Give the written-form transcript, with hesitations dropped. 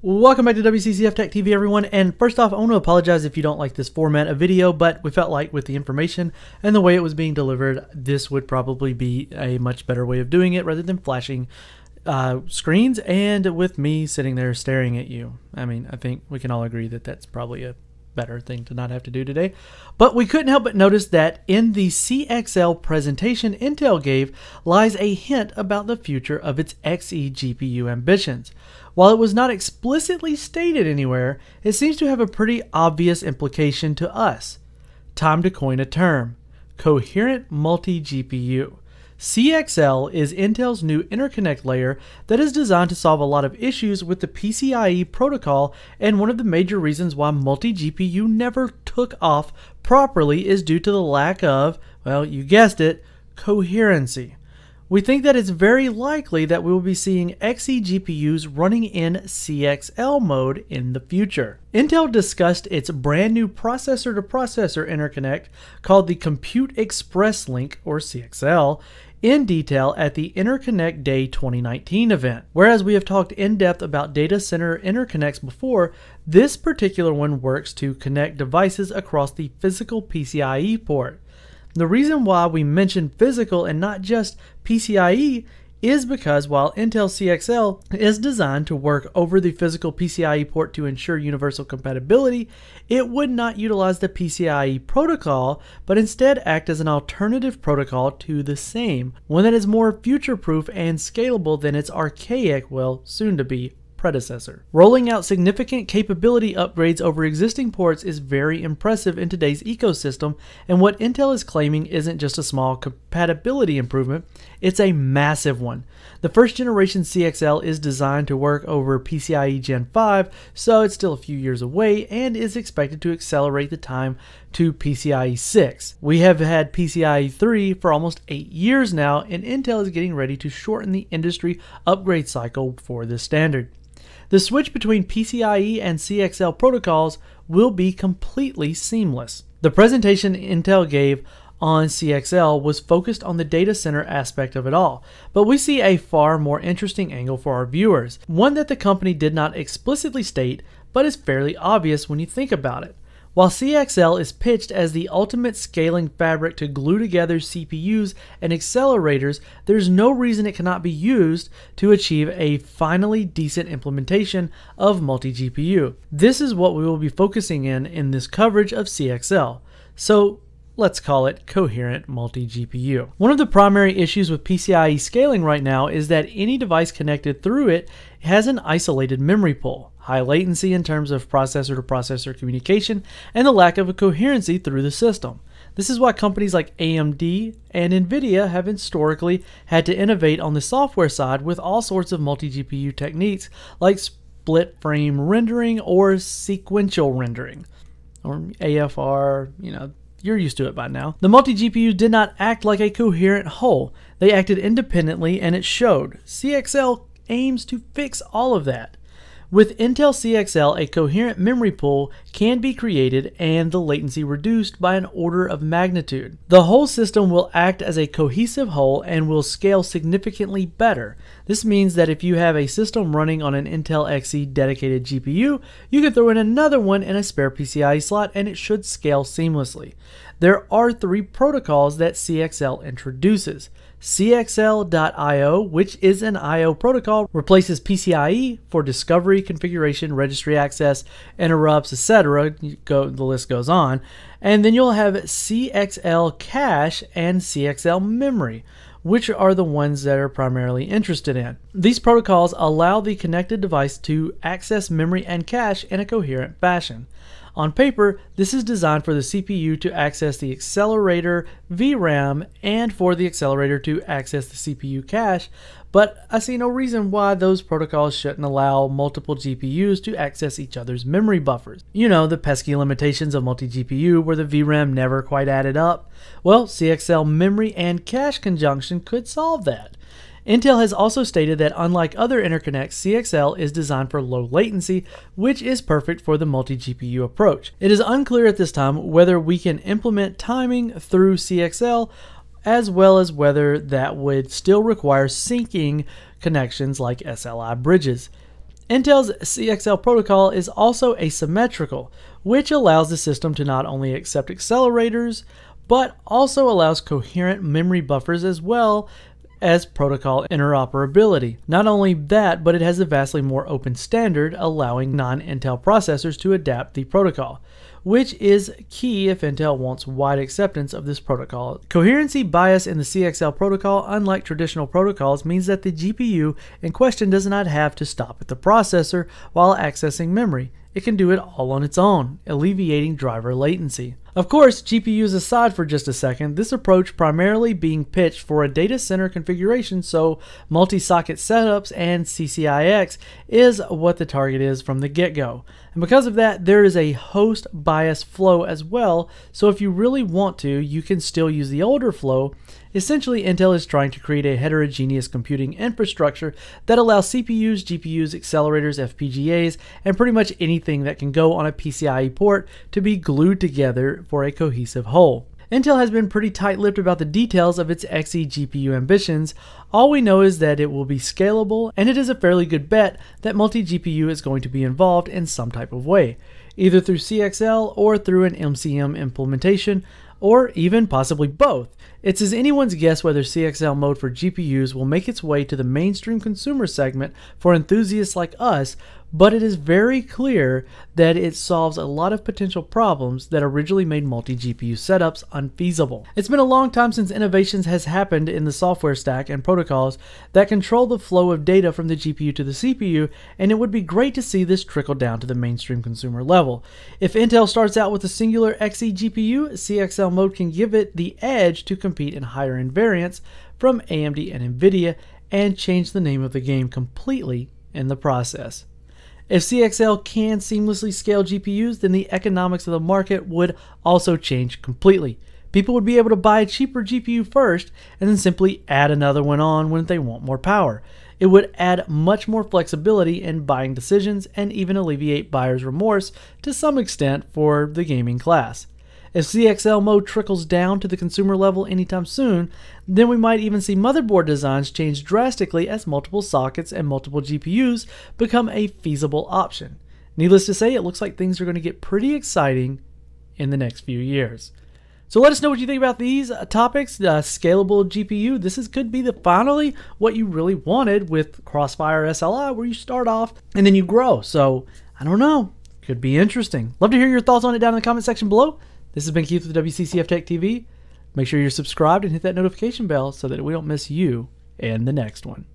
Welcome back to WCCF Tech TV, everyone, and first off, I want to apologize if you don't like this format of video, but we felt like with the information and the way it was being delivered, this would probably be a much better way of doing it rather than flashing screens and with me sitting there staring at you. I mean, I think we can all agree that that's probably a better thing to not have to do today. But we couldn't help but notice that in the CXL presentation Intel gave lies a hint about the future of its Xe GPU ambitions. While it was not explicitly stated anywhere, it seems to have a pretty obvious implication to us. Time to coin a term: coherent multi-GPU. CXL is Intel's new interconnect layer that is designed to solve a lot of issues with the PCIe protocol, and one of the major reasons why multi-GPU never took off properly is due to the lack of, well, you guessed it, coherency. We think that it's very likely that we will be seeing Xe GPUs running in CXL mode in the future. Intel discussed its brand new processor-to-processor interconnect called the Compute Express Link, or CXL, in detail at the Interconnect Day 2019 event. Whereas we have talked in depth about data center interconnects before, this particular one works to connect devices across the physical PCIe port. The reason why we mention physical and not just PCIe is because while Intel CXL is designed to work over the physical PCIe port to ensure universal compatibility, it would not utilize the PCIe protocol, but instead act as an alternative protocol to the same, one that is more future-proof and scalable than its archaic, well, soon-to-be predecessor. Rolling out significant capability upgrades over existing ports is very impressive in today's ecosystem, and what Intel is claiming isn't just a small compatibility improvement, it's a massive one. The first generation CXL is designed to work over PCIe Gen 5, so it's still a few years away and is expected to accelerate the time to PCIe 6. We have had PCIe 3 for almost 8 years now, and Intel is getting ready to shorten the industry upgrade cycle for this standard. The switch between PCIe and CXL protocols will be completely seamless. The presentation Intel gave on CXL was focused on the data center aspect of it all, but we see a far more interesting angle for our viewers, one that the company did not explicitly state, but is fairly obvious when you think about it. While CXL is pitched as the ultimate scaling fabric to glue together CPUs and accelerators, there's no reason it cannot be used to achieve a finally decent implementation of multi-GPU. This is what we will be focusing in this coverage of CXL. So let's call it coherent multi-GPU. One of the primary issues with PCIe scaling right now is that any device connected through it has an isolated memory pool, high latency in terms of processor-to-processor communication, and the lack of a coherency through the system. This is why companies like AMD and NVIDIA have historically had to innovate on the software side with all sorts of multi-GPU techniques like split frame rendering or sequential rendering, or AFR, you're used to it by now. The multi-GPUs did not act like a coherent whole. They acted independently, and it showed. CXL aims to fix all of that. With Intel CXL, a coherent memory pool can be created and the latency reduced by an order of magnitude. The whole system will act as a cohesive whole and will scale significantly better. This means that if you have a system running on an Intel Xe dedicated GPU, you can throw in another one in a spare PCIe slot and it should scale seamlessly. There are 3 protocols that CXL introduces. CXL.io, which is an I/O protocol, replaces PCIe for discovery, configuration, registry access, interrupts, etc. The list goes on. And then you'll have CXL cache and CXL memory, which are the ones that are primarily interested in. These protocols allow the connected device to access memory and cache in a coherent fashion. On paper, this is designed for the CPU to access the accelerator VRAM and for the accelerator to access the CPU cache, but I see no reason why those protocols shouldn't allow multiple GPUs to access each other's memory buffers. You know, the pesky limitations of multi-GPU where the VRAM never quite added up. Well, CXL memory and cache conjunction could solve that. Intel has also stated that unlike other interconnects, CXL is designed for low latency, which is perfect for the multi-GPU approach. It is unclear at this time whether we can implement timing through CXL, as well as whether that would still require syncing connections like SLI bridges. Intel's CXL protocol is also asymmetrical, which allows the system to not only accept accelerators, but also allows coherent memory buffers as well as protocol interoperability. Not only that, but it has a vastly more open standard, allowing non-Intel processors to adapt the protocol, which is key if Intel wants wide acceptance of this protocol. Coherency bias in the CXL protocol, unlike traditional protocols, means that the GPU in question does not have to stop at the processor while accessing memory. It can do it all on its own, alleviating driver latency. Of course, GPUs aside for just a second, this approach primarily being pitched for a data center configuration, so multi-socket setups and CCIX is what the target is from the get-go. And because of that, there is a host bias flow as well, so if you really want to, you can still use the older flow. Essentially, Intel is trying to create a heterogeneous computing infrastructure that allows CPUs, GPUs, accelerators, FPGAs, and pretty much anything that can go on a PCIe port to be glued together for a cohesive whole. Intel has been pretty tight-lipped about the details of its Xe GPU ambitions. All we know is that it will be scalable, and it is a fairly good bet that multi-GPU is going to be involved in some type of way, either through CXL or through an MCM implementation, or even possibly both. It's as anyone's guess whether CXL mode for GPUs will make its way to the mainstream consumer segment for enthusiasts like us, but it is very clear that it solves a lot of potential problems that originally made multi-GPU setups unfeasible. It's been a long time since innovations has happened in the software stack and protocols that control the flow of data from the GPU to the CPU, and it would be great to see this trickle down to the mainstream consumer level. If Intel starts out with a singular Xe GPU, CXL mode can give it the edge to compete in higher end variants from AMD and NVIDIA and change the name of the game completely in the process. If CXL can seamlessly scale GPUs, then the economics of the market would also change completely. People would be able to buy a cheaper GPU first and then simply add another one on when they want more power. It would add much more flexibility in buying decisions and even alleviate buyer's remorse to some extent for the gaming class. If CXL mode trickles down to the consumer level anytime soon, then we might even see motherboard designs change drastically as multiple sockets and multiple GPUs become a feasible option. Needless to say, it looks like things are going to get pretty exciting in the next few years. So let us know what you think about these topics. Scalable GPU, could be finally what you really wanted with Crossfire SLI, where you start off and then you grow. So I don't know, could be interesting. Love to hear your thoughts on it down in the comment section below. This has been Keith with WCCF Tech TV. Make sure you're subscribed and hit that notification bell so that we don't miss you in the next one.